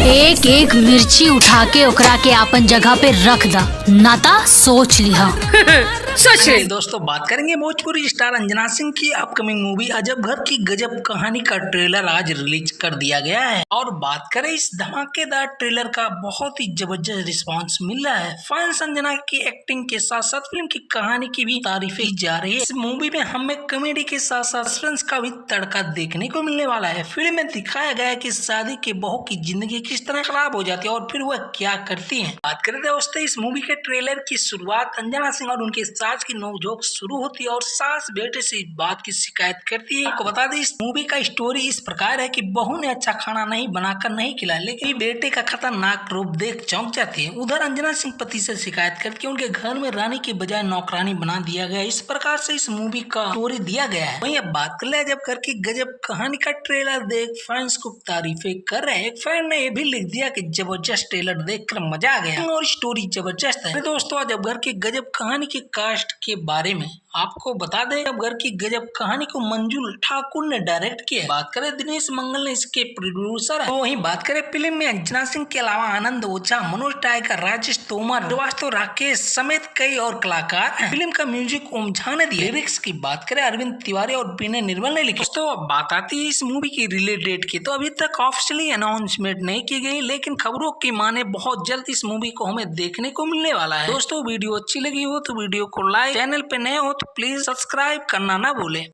एक एक मिर्ची उठा के ओकरा के आपन जगह पे रख दा, नाता सोच लिहा। दोस्तों बात करेंगे भोजपुरी स्टार अंजना सिंह की अपकमिंग मूवी अजब घर की गजब कहानी का ट्रेलर आज रिलीज कर दिया गया है। और बात करें इस धमाकेदार ट्रेलर का, बहुत ही जबरदस्त रिस्पांस मिल रहा है। फैंस अंजना की एक्टिंग के साथ साथ फिल्म की कहानी की भी तारीफें की जा रही है। इस मूवी में हमें कॉमेडी के साथ साथ सस्पेंस का भी तड़का देखने को मिलने वाला है। फिल्म में दिखाया गया है कि शादी के बहू की जिंदगी किस तरह खराब हो जाती है और फिर वह क्या करती है। बात करें दोस्तों इस मूवी के ट्रेलर की शुरुआत अंजना सिंह और उनके सास की नोकझोंक शुरू होती है और सास बेटे से इस बात की शिकायत करती है। आपको बता दें इस मूवी का स्टोरी इस प्रकार है कि बहू ने अच्छा खाना नहीं बनाकर नहीं खिलाया, लेकिन बेटे का खतरनाक रूप देख चौंक जाती है। उधर अंजना सिंह पति से शिकायत करके उनके घर में रानी की बजाय नौकरानी बना दिया गया। इस प्रकार से इस मूवी का स्टोरी दिया गया है। वहीं अब बात कर ले जब घर की गजब कहानी का ट्रेलर देख फैंस को तारीफें कर रहे हैं। एक फैन ने यह भी लिख दिया कि जबरदस्त ट्रेलर देखकर मजा आ गया और स्टोरी जबरदस्त है। दोस्तों आज अब घर की गजब कहानी के कास्ट के बारे में आपको बता दें, अब घर की गजब कहानी को मंजुल ठाकुर ने डायरेक्ट किया। बात करें दिनेश मंगल ने इसके प्रोड्यूसर है। तो वहीं बात करें फिल्म में अंजना सिंह के अलावा आनंद ओझा, मनोज टाइगर, राजेश तोमर, श्रीवास्तव, राकेश समेत कई और कलाकार हैं। फिल्म का म्यूजिक ओम झा ने दिया। लिरिक्स की बात करें अरविंद तिवारी और विनय निर्मल ने लिखी। दोस्तों बात आती है इस मूवी की रिलीज डेट की, तो अभी तक ऑफिशियली अनाउंसमेंट नहीं की गई, लेकिन खबरों की माने बहुत जल्द इस मूवी को हमें देखने को मिलने वाला है। दोस्तों वीडियो अच्छी लगी हो तो वीडियो को लाइक, चैनल पे नए हो तो प्लीज सब्सक्राइब करना ना भूलें।